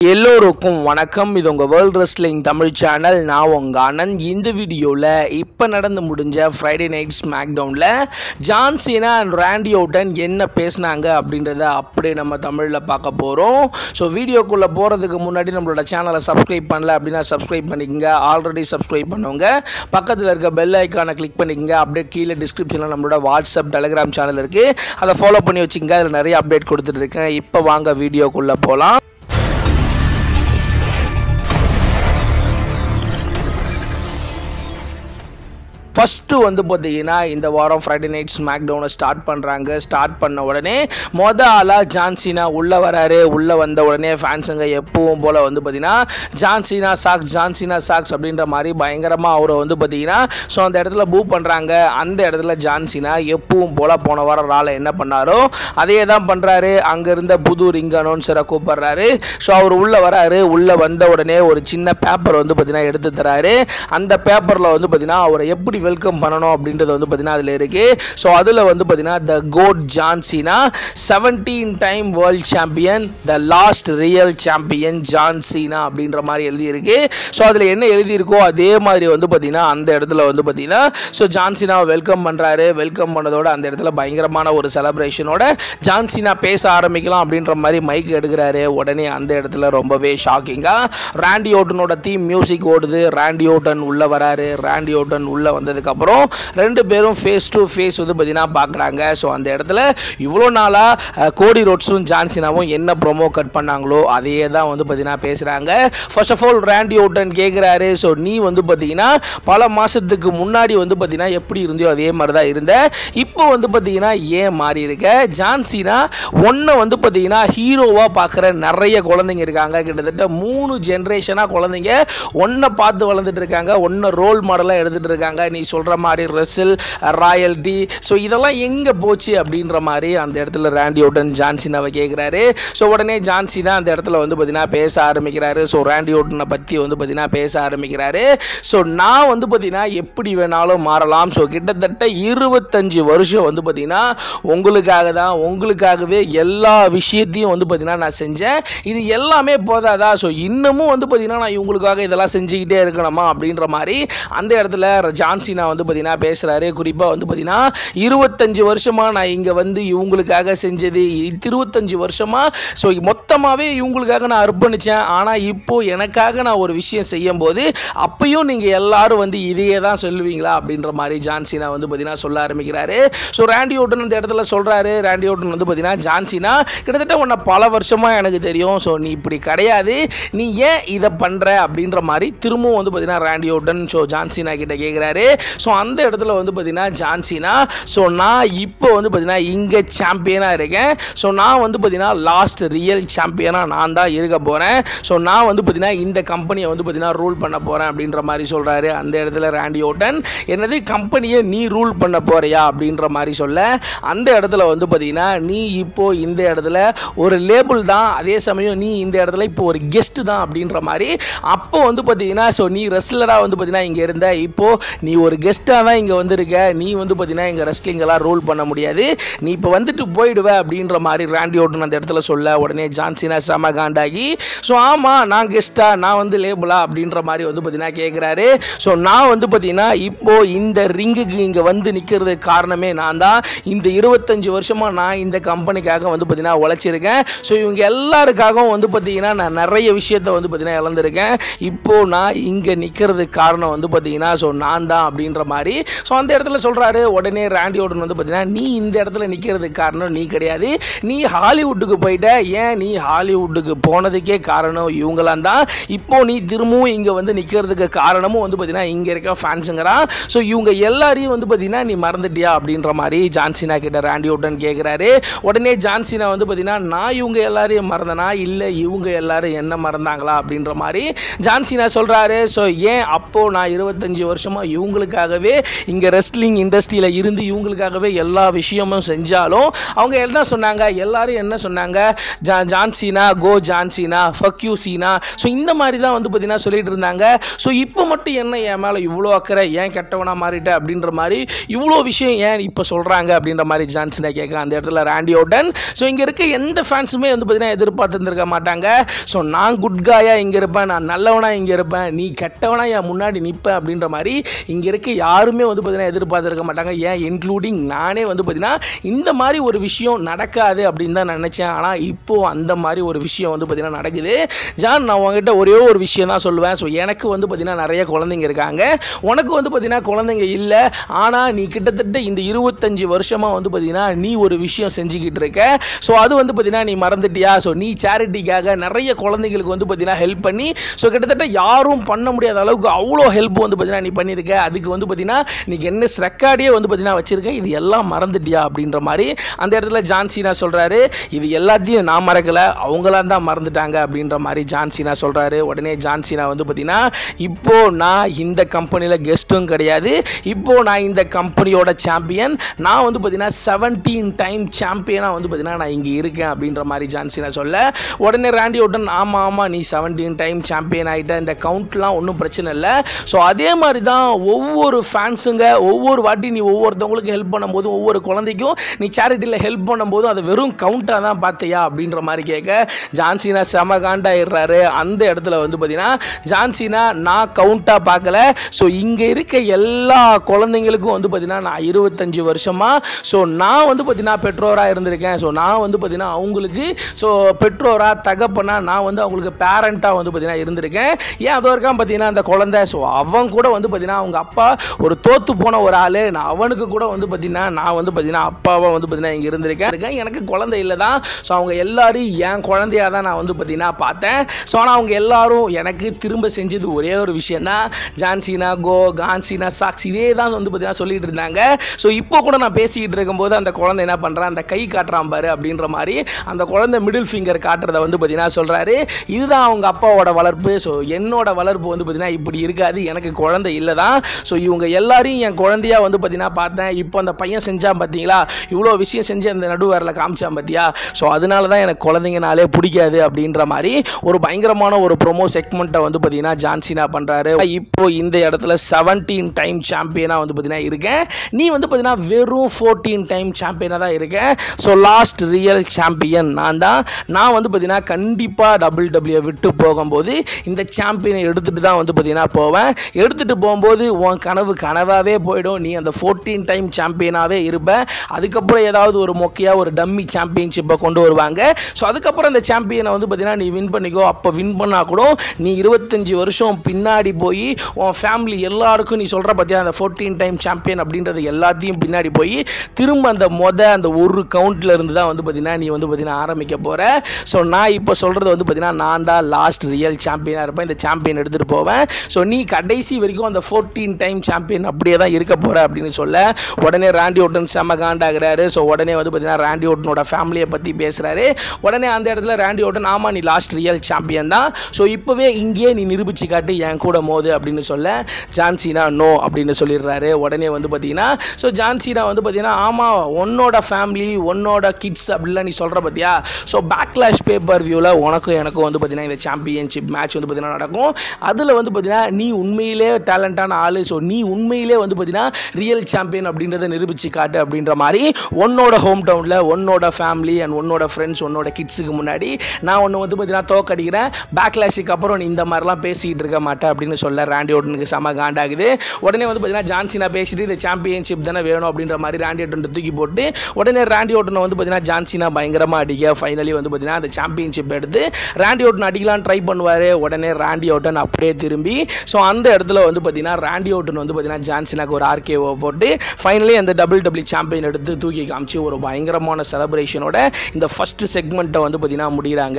எல்லோருக்கும் வணக்கம். இது உங்கள் வேர்ல்ட் ரெஸ்லிங் தமிழ் சேனல். நான் உங்கள் ஆனந்த். இந்த வீடியோவில் இப்போ நடந்து முடிஞ்ச ஃப்ரைடே நைட் ஸ்மாக்டவுனில் John Cena and Randy Orton என்ன பேசினாங்க அப்படின்றத அப்படியே நம்ம தமிழில் பார்க்க போகிறோம். ஸோ வீடியோக்குள்ளே போகிறதுக்கு முன்னாடி நம்மளோட சேனலை சப்ஸ்கிரைப் பண்ணல அப்படின்னா சப்ஸ்கிரைப் பண்ணிக்கோங்க. ஆல்ரெடி சப்ஸ்கிரைப் பண்ணவங்க பக்கத்தில் இருக்க பெல் ஐக்கானை கிளிக் பண்ணிக்கோங்க. அப்படியே கீழே டிஸ்கிரிப்ஷனில் நம்மளோட வாட்ஸ்அப் டெலிகிராம் சேனல் இருக்குது, அதை ஃபாலோ பண்ணி வச்சுக்கோங்க. அதில் நிறைய அப்டேட் கொடுத்துட்ருக்கேன். இப்போ வாங்க வீடியோக்குள்ளே போகலாம். ஃபஸ்ட்டு பார்த்தீங்கன்னா இந்த வாரம் ஃப்ரைடே நைட் ஸ்மாக்டவுனை ஸ்டார்ட் பண்ணுறாங்க. ஸ்டார்ட் பண்ண உடனே ஆளாக ஜான் சீனா உள்ளே வராரு. உள்ளே வந்த உடனே ஃபேன்ஸுங்க எப்பவும் போல் பார்த்தீங்கன்னா ஜான் சீனா சாக்ஸ் அப்படின்ற மாதிரி பயங்கரமாக அவரை பார்த்தீங்கன்னா ஸோ அந்த இடத்துல பூ பண்ணுறாங்க. அந்த இடத்துல ஜான் சீனா எப்பவும் போல் போன வாரம் ரால என்ன பண்ணாரோ அதே தான் பண்ணுறாரு. அங்கே இருந்த புது ரிங் அனௌன்சரை கூப்பிட்றாரு. ஸோ அவர் உள்ளே வராரு. உள்ளே வந்த உடனே ஒரு சின்ன பேப்பர் பார்த்தீங்கன்னா எடுத்து தராரு. அந்த பேப்பரில் பார்த்தீங்கன்னா அவரை எப்படி வெல்கம் பண்ணணும் அப்படின்றது பார்த்தீங்கன்னா அதில் இருக்கு. ஸோ அதில் பார்த்தீங்கன்னா the quote John Cena 17 time world champion, the last real champion John Cena அப்படின்ற மாதிரி எழுதியிருக்கு. ஸோ அதில் என்ன எழுதியிருக்கோ அதே மாதிரி பார்த்தீங்கன்னா அந்த இடத்துல பார்த்தீங்கன்னா ஸோ ஜான் சீனாவை வெல்கம் பண்ணுறாரு. வெல்கம் பண்ணதோட அந்த இடத்துல பயங்கரமான ஒரு செலப்ரேஷனோட ஜான் சீனா பேச ஆரம்பிக்கலாம் அப்படின்ற மாதிரி மைக் எடுக்கிறாரு. உடனே அந்த இடத்துல ரொம்பவே ஷாக்கிங்காக ராண்டி ஓர்டனோட தீம் மியூசிக் ஓடுது. ராண்டி ஓர்டன் உள்ளே வராரு. ராண்டி ஓர்டன் உள்ளே வந்ததுக்கப்புறம் ரெண்டு பேரும் ஃபேஸ் டு ஃபேஸ் பார்த்தீங்கன்னா பார்க்குறாங்க. ஸோ அந்த இடத்துல இவ்வளோ நாளாக கோடி ரோட்ஸும் ஜான் சீனாவும் என்ன ப்ரோமோ கட் பண்ணாங்களோ அதையே தான் பார்த்தீங்கன்னா பேசுகிறாங்க. First of all Randy Orton கேட்குறாரு, ஸோ நீ பார்த்தீங்கன்னா பல மாதத்துக்கு முன்னாடி பார்த்தீங்கன்னா எப்படி இருந்தியோ அதே மாதிரி தான் இருந்த, இப்போ பார்த்தீங்கன்னா ஏன் மாறி இருக்க? ஜான் சீனா ஒன்றை பார்த்தீங்கன்னா ஹீரோவாக பார்க்குற நிறைய குழந்தைங்க இருக்காங்க. கிட்டத்தட்ட 3 ஜென்ரேஷனாக குழந்தைங்க ஒன்றை பார்த்து வளர்ந்துட்டு இருக்காங்க. ஒன்றை ரோல் மாடலாக எடுத்துகிட்டு இருக்காங்க. நீ சொல்கிற மாதிரி ரெசில் ராயல்டி ஸோ இதெல்லாம் எங்கே போச்சு அப்படின்ற மாதிரி அந்த இடத்துல ராண்டி ஓர்டன் ஜான் சீனாவை கேட்குறாரு. ஸோ உடனே ஜான் சீனா அந்த இடத்துல பார்த்தீங்கன்னா பேச ஆரம்பிக்கிறாரு. ஸோ ராண்டி ஓர்டனை பற்றி பார்த்தீங்கன்னா பேச ஆரம்பிக்கிறாரு. ஸோ நான் பார்த்தீங்கன்னா எப்படி வேணாலும் மாறலாம். ஸோ கிட்டத்தட்ட 25 வருஷம் பார்த்தீங்கன்னா உங்களுக்காகவே எல்லா விஷயத்தையும் பார்த்தீங்கன்னா நான் செஞ்சேன். இது எல்லாமே போதாதா? ஸோ இன்னமும் பார்த்தீங்கன்னா நான் இவங்களுக்காக இதெல்லாம் செஞ்சுக்கிட்டே இருக்கணுமா அப்படின்ற மாதிரி அந்த இடத்துல ஜான் சீனா பார்த்தீங்கன்னா பேசுகிறாரு. குறிப்பாக பார்த்தீங்கன்னா 25 வருஷமாக நான் இங்கே இவங்களுக்காக செஞ்சது 25 வருஷமாக ஸோ மொத்தமாகவே இவங்களுக்காக நான் அர்ப்பணித்தேன். ஆனால் இப்போது எனக்காக நான் ஒரு விஷயம் செய்யும் போது அப்பையும் நீங்கள் எல்லாரும் இதையே தான் சொல்லுவீங்களா அப்படின்ற மாதிரி ஜான் சீனா பார்த்தீங்கன்னா சொல்ல ஆரம்பிக்கிறாரு. ஸோ ராண்டி ஓர்டன் அந்த இடத்துல சொல்கிறாரு. ராண்டி ஓர்டன் பார்த்தீங்கன்னா ஜான் சீனா கிட்டத்தட்ட உன்னை பல வருஷமாக எனக்கு தெரியும். ஸோ நீ இப்படி கிடையாது, நீ ஏன் இதை பண்ணுற அப்படின்ற மாதிரி திரும்பவும் பார்த்தீங்கன்னா ராண்டி ஓர்டன் ஸோ ஜான் சீனா கிட்ட கேட்குறாரு. ஸோ அந்த இடத்துல பார்த்தீங்கன்னா ஜான் சீனா ஸோ நான் இப்போ பார்த்தீங்கன்னா இங்கே சாம்பியனாக இருக்கேன். ஸோ நான் பார்த்தீங்கன்னா லாஸ்ட் ரியல் சாம்பியனாக நான் தான் இருக்க போகிறேன். ஸோ நான் பார்த்தீங்கன்னா இந்த கம்பெனியை பார்த்தீங்கன்னா ரூல் பண்ண போகிறேன் அப்படின்ற மாதிரி சொல்கிறாரு. அந்த இடத்துல ராண்டி ஓர்டன் என்னது கம்பெனியை நீ ரூல் பண்ண போறியா அப்படின்ற மாதிரி சொல்ல, அந்த இடத்துல பார்த்தீங்கன்னா நீ இப்போ இந்த இடத்துல ஒரு லேபிள் தான், அதே சமயம் நீ இந்த இடத்துல இப்போ ஒரு கெஸ்ட் தான் அப்படின்ற மாதிரி. அப்போ பார்த்தீங்கன்னா ஸோ நீ ரெஸ்லராக பார்த்தீங்கன்னா இங்கே இருந்த, இப்போ நீ ஒரு கெஸ்ட்டாக தான் இங்கே வந்திருக்க. நீ பார்த்தீங்கன்னா இங்கே ரெஸ்லிங்கெல்லாம் ரூல் பண்ண முடியாது, நீ இப்போ போயிடுவ அப்படின்ற மாதிரி ராண்டி ஓர்டன் அந்த இடத்துல சொல்ல, உடனே ஜான் சீனா செம காண்டாகி ஸோ ஆமாம் நான் கெஸ்ட்டா நான் லேபிளா அப்படின்ற மாதிரி பார்த்தீங்கன்னா கேட்குறாரு. ஸோ நான் பார்த்தீங்கன்னா இப்போது இந்த ரிங்குக்கு இங்கே நிற்கிறதுக்கு காரணமே நான் தான். இந்த 25 வருஷமாக நான் இந்த கம்பெனிக்காக பார்த்தீங்கன்னா உழைச்சிருக்கேன். ஸோ இவங்க எல்லாருக்காகவும் பார்த்தீங்கன்னா நான் நிறைய விஷயத்தை பார்த்தீங்கன்னா இழந்திருக்கேன். இப்போது நான் இங்கே நிற்கிறதுக்கு காரணம் பார்த்தீங்கன்னா ஸோ நான் தான் அப்படின்ற மாதிரி ஸோ அந்த இடத்துல சொல்கிறாரு. உடனே ராண்டி ஓர்டன் பார்த்தீங்கன்னா நீ இந்த இடத்துல நிற்கிறதுக்கு காரணம் நீ கிடையாது, நீ ஹாலிவுட்டுக்கு போயிட்ட. ஏன் நீ ஹாலிவுட்டுக்கு போனதுக்கே காரணம் இவங்களாம் தான். இப்போ நீ திரும்பவும் இங்கே நிற்கிறதுக்கு காரணமும் பார்த்தீங்கன்னா இங்கே இருக்க ஃபேன்ஸுங்கிறான். ஸோ இவங்க எல்லாரையும் பார்த்தீங்கன்னா நீ மறந்துட்டியா அப்படின்ற மாதிரி ஜான் சீனா கிட்ட ராண்டி ஓர்டன் கேட்குறாரு. உடனே ஜான் சீனா பார்த்தீங்கன்னா நான் இவங்க எல்லாரையும் மறந்தனா இல்லை இவங்க எல்லாரும் என்ன மறந்தாங்களா அப்படின்ற மாதிரி ஜான் சீனா சொல்கிறாரு. ஸோ ஏன் அப்போது நான் 25 வருஷமாக இவங்களுக்காக இவங்களுக்காகவே இங்கே ரெஸ்லிங் இண்டஸ்ட்ரியில் இருந்து இவங்களுக்காகவே எல்லா விஷயமும் செஞ்சாலும் அவங்க என்ன சொன்னாங்க, எல்லாரும் என்ன சொன்னாங்க, John Cena go John Cena fuck you Cena. So இந்த மாதிரி தான் வந்து பார்த்தீங்கன்னா சொல்லிட்டு இருந்தாங்க. ஸோ இப்போ மட்டும் என்ன என் மேலே இவ்வளோ அக்கறை, ஏன் கெட்டவனாக மாறிட்டேன் அப்படின்ற மாதிரி இவ்வளோ விஷயம் ஏன் இப்போ சொல்கிறாங்க அப்படின்ற மாதிரி ஜான் சீனா கேட்க அந்த இடத்துல ராண்டி ஆர்டன். ஸோ இங்கே இருக்க எந்த ஃபேன்ஸுமே வந்து பார்த்தீங்கன்னா எதிர்பார்த்துருந்துருக்க மாட்டாங்க. ஸோ நான் குட் காயாக இங்கே இருப்பேன், நான் நல்லவனாக இங்கே இருப்பேன், நீ கெட்டவனாக என் முன்னாடி நிற்பேன் அப்படின்ற மாதிரி இங்கே இருக்க யாருமே வந்து பார்த்தீங்கன்னா எதிர்பார்த்துருக்க மாட்டாங்க. ஏன் இன்க்ளூடிங் நானே வந்து பார்த்தீங்கன்னா இந்த மாதிரி ஒரு விஷயம் நடக்காது அப்படின்னு தான் நினச்சேன். ஆனால் இப்போது அந்த மாதிரி ஒரு விஷயம் வந்து பார்த்தீங்கன்னா நடக்குது. ஜான், நான் உங்ககிட்ட ஒரே ஒரு விஷயம் தான் சொல்லுவேன். ஸோ எனக்கு வந்து பார்த்தீங்கன்னா நிறைய குழந்தைங்க இருக்காங்க, உனக்கு வந்து பார்த்தீங்கன்னா குழந்தைங்க இல்லை. ஆனால் நீ கிட்டத்தட்ட இந்த 25 வருஷமாக வந்து பார்த்தீங்கன்னா நீ ஒரு விஷயம் செஞ்சுக்கிட்டு இருக்க. ஸோ அது வந்து பார்த்தீங்கன்னா நீ மறந்துட்டியா? ஸோ நீ சேரிட்டிக்காக நிறைய குழந்தைங்களுக்கு வந்து பார்த்தீங்கன்னா ஹெல்ப் பண்ணி, ஸோ கிட்டத்தட்ட யாரும் பண்ண முடியாத அளவுக்கு அவ்வளோ ஹெல்ப் வந்து பார்த்தீங்கன்னா நீ பண்ணியிருக்க. அதுக்கு வந்து பார்த்தீங்கன்னா நீ கின்னஸ் ரெக்கார்டே வந்து பார்த்தீங்கன்னா வச்சிருக்க. இது எல்லாம் மறந்துட்டியா அப்படின்ற மாதிரி அந்த இடத்துல ஜான் சீனா சொல்கிறாரு. இது எல்லாத்தையும் நான் மறக்கலை, அவங்களாம் தான் மறந்துட்டாங்க அப்படின்ற மாதிரி ஜான் சீனா சொல்கிறாரு. உடனே ஜான் சீனா வந்து பார்த்தீங்கன்னா இப்போ நான் இந்த கம்பெனியில் கெஸ்ட்டும் கிடையாது, இப்போ நான் இந்த கம்பெனியோட சாம்பியன், நான் வந்து பார்த்தீங்கன்னா 17 டைம் சாம்பியனாக வந்து பார்த்தீங்கன்னா நான் இங்கே இருக்கேன் அப்படின்ற மாதிரி ஜான் சீனா சொல்ல, உடனே ராண்டி ஆர்டன் ஆமாம் ஆமாம் நீ 17 டைம் சாம்பியன் ஆகிட்ட, இந்த கவுண்ட்லாம் ஒன்றும் பிரச்சனை இல்லை. ஸோ அதே மாதிரி தான் ஒவ்வொரு ஃபேன்ஸுங்க ஒவ்வொரு வாட்டி நீ ஒவ்வொருத்தவங்களுக்கு ஹெல்ப் பண்ணும்போதும் ஒவ்வொரு குழந்தைக்கும் நீ சேரிட்டியில் ஹெல்ப் பண்ணும்போதும் அதை வெறும் கவுண்ட்டாக தான் பார்த்தியா அப்படின்ற மாதிரி கேட்க ஜான் சீனா செம காண்டாயிடுறாரு. அந்த இடத்துல வந்து பார்த்தீங்கன்னா ஜான் சீனா நான் கவுண்ட்டாக பார்க்கல, ஸோ இங்கே இருக்க எல்லா குழந்தைங்களுக்கும் வந்து பார்த்தீங்கன்னா நான் 25 வருஷமாக ஸோ நான் வந்து பார்த்தீங்கன்னா பெற்றோராக இருந்திருக்கேன். ஸோ நான் வந்து பார்த்தீங்கன்னா அவங்களுக்கு ஸோ பெற்றோராக தகப்பனா நான் வந்து அவங்களுக்கு பேரண்ட்டாக வந்து பார்த்தீங்கன்னா இருந்திருக்கேன். ஏன் அது வரைக்கும் பார்த்தீங்கன்னா அந்த குழந்தை ஸோ அவன் கூட வந்து பார்த்தீங்கன்னா அவங்க அப்பா ஒரு தோற்று போன ஒரு ஆள், நான் அவனுக்கு கூட வந்து பார்த்தீங்கன்னா நான் வந்து பார்த்தீங்கன்னா அப்பாவை வந்து பார்த்தீங்கன்னா இங்கே இருந்திருக்கேன். எனக்கு குழந்தை இல்லை தான். ஸோ அவங்க எல்லாரும் என் குழந்தையாக தான் நான் வந்து பார்த்தீங்கன்னா பார்த்தேன். ஸோ ஆனால் அவங்க எல்லாரும் எனக்கு திரும்ப செஞ்சது ஒரே ஒரு விஷயம் தான், ஜான் சீனா கோ கான் சீனா சாக்ஸ், இதே தான் வந்து பார்த்தீங்கன்னா சொல்லிட்டு இருந்தாங்க. ஸோ இப்போ கூட நான் பேசிக்கிட்டு இருக்கும்போது அந்த குழந்தை என்ன பண்ணுறான், அந்த கை காட்டுறான் பாரு அப்படின்ற மாதிரி அந்த குழந்தை மிடில் ஃபிங்கர் காட்டுறதை வந்து பார்த்தீங்கன்னா சொல்கிறாரு. இதுதான் அவங்க அப்பாவோட வளர்ப்பு. ஸோ என்னோட வளர்ப்பு வந்து பார்த்தீங்கன்னா இப்படி இருக்காது, எனக்கு குழந்தை இல்லை தான். ஸோ இவங்க எல்லாரையும் என் குழந்தையாக வந்து பார்த்தீங்கன்னா பார்த்தேன். இப்போ அந்த பையன் செஞ்சான் பார்த்தீங்களா, இவ்வளோ விஷயம் செஞ்சு அந்த நடுவரில் காமிச்சான் பார்த்தியா, ஸோ அதனால தான் எனக்கு குழந்தைங்கனாலே பிடிக்காது அப்படின்ற மாதிரி ஒரு பயங்கரமான ஒரு ப்ரோமோ செக்மெண்ட்டை வந்து பார்த்தீங்கன்னா ஜான் சீனா பண்ணுறாரு. இப்போ இந்த இடத்துல 17 டைம் சாம்பியனாக வந்து பார்த்தீங்கன்னா இருக்கேன், நீ வந்து பார்த்தீங்கன்னா வெறும் 14 டைம் சாம்பியனாக தான் இருக்கேன். ஸோ லாஸ்ட் ரியல் சாம்பியன் நான் தான். நான் வந்து பார்த்தீங்கன்னா கண்டிப்பாக WWE விட்டு போகும்போது இந்த சாம்பியனை எடுத்துகிட்டு தான் வந்து பார்த்தீங்கன்னா போவேன். எடுத்துகிட்டு போகும்போது உன் கனவு கனவாகவே போயிடும், நீ அந்த 14 டைம் சாம்பியனாகவே இருப்ப. அதுக்கப்புறம் ஏதாவது ஒரு மொக்கையாக ஒரு டம்மி சாம்பியன்ஷிப்பை கொண்டு வருவாங்க. ஸோ அதுக்கப்புறம் அந்த சாம்பியனை வந்து பார்த்தீங்கன்னா நீ வின் பண்ணிக்கோ. அப்போ வின் பண்ணால் கூட நீ 25 வருஷம் பின்னாடி போய் உன் ஃபேமிலி எல்லாருக்கும் நீ சொல்கிற பார்த்தியா அந்த 14 டைம் சாம்பியன் அப்படின்றது எல்லாத்தையும் பின்னாடி போய் திரும்ப அந்த ஒரு கவுண்ட்டில் இருந்து தான் வந்து பார்த்தீங்கன்னா நீ வந்து பார்த்தீங்கன்னா ஆரம்பிக்க போகிற. ஸோ நான் இப்போ சொல்கிறது வந்து பார்த்தீங்கன்னா நான் தான் லாஸ்ட் ரியல் சாம்பியனாக இருப்பேன், இந்த சாம்பியன் எடுத்துகிட்டு போவேன். ஸோ நீ கடைசி வரைக்கும் அந்த 14 டைம் சாம்பியன் அப்படியே தான் இருக்க போகிற அப்படின்னு சொல்ல உடனே ராண்டி ஆர்டன் செம்ம காண்டாகிறாரு. ஸோ உடனே வந்து பார்த்தீங்கன்னா ராண்டி ஆர்டனோட ஃபேமிலியை பற்றி பேசுகிறாரு. உடனே அந்த இடத்துல ராண்டி ஆர்டன் ஆமாம் நீ லாஸ்ட் ரியல் சாம்பியன் தான், ஸோ இப்போவே இங்கேயே நீ நிரூபிச்சு காட்டு என் கூட மோது அப்படின்னு சொல்ல ஜான் சீனா நோ அப்படின்னு சொல்லிடுறாரு. உடனே வந்து பார்த்தீங்கன்னா ஸோ ஜான் சீனா வந்து பார்த்தீங்கன்னா ஆமாம் உன்னோட ஃபேமிலி உன்னோட கிட்ஸ் அப்படிலாம் நீ சொல்கிற பார்த்தியா, ஸோ பேக்லாஷ் பேப்பர் வியூவில் உனக்கும் எனக்கும் வந்து பார்த்தீங்கன்னா இந்த சாம்பியன்ஷிப் மேட்ச் வந்து பார்த்தீங்கன்னா நடக்கும். அதில் வந்து பார்த்தீங்கன்னா நீ உண்மையிலே டேலண்டான ஆள், ஸோ நீ உண்மையிலே வந்து பார்த்தீங்கன்னா ரியல் சாம்பியன் அப்படின்றத நிரூபிச்சு காட்டு அப்படின்ற மாதிரி உன்னோட ஹோம் டவுனில் உன்னோட ஃபேமிலி அண்ட் உன்னோட ஃப்ரெண்ட்ஸ் உன்னோட கிட்ஸுக்கு முன்னாடி நான் ஒன்று வந்து பார்த்தீங்கன்னா தோக்கடிக்கிறேன், பேக்லாஷுக்கு அப்புறம் நீ இந்த மாதிரிலாம் பேசிக்கிட்டு இருக்க மாட்டேன் அப்படின்னு சொல்ல ராண்டி ஆர்டனுக்கு செம காண்டாகுது. உடனே வந்து பார்த்தீங்கன்னா ஜான் சீனா பேசிட்டு இந்த சாம்பியன்ஷிப் தானே வேணும் அப்படின்ற மாதிரி ராண்டி ஆர்டன் தூக்கி போட்டு உடனே ராண்டி ஆர்டனை வந்து பார்த்தீங்கன்னா ஜான் சீனா பயங்கரமாக அடிக்க ஃபைனலி வந்து பார்த்தீங்கன்னா அந்த சாம்பியன்ஷிப் எடுத்து ராண்டி ஆர்டன் அடிக்கலான்னு ட்ரை பண்ணுவார். உடனே ராண்டி ஆர்டன் அப்படியே திரும்பி ஸோ அந்த இடத்துல வந்து பார்த்தீங்கன்னா ராண்டி ஆர்டன் வந்து பார்த்தீங்கன்னா ஜான் சீனாக்கு ஒரு RKO போட்டு ஃபைனலி அந்த WWE சாம்பியன் எடுத்து தூக்கி காமிச்சு ஒரு பயங்கரமான செலிப்ரேஷனோட இந்த ஃபர்ஸ்ட் செக்மெண்ட்டை வந்து பார்த்தீங்கன்னா முடிகிறாங்க.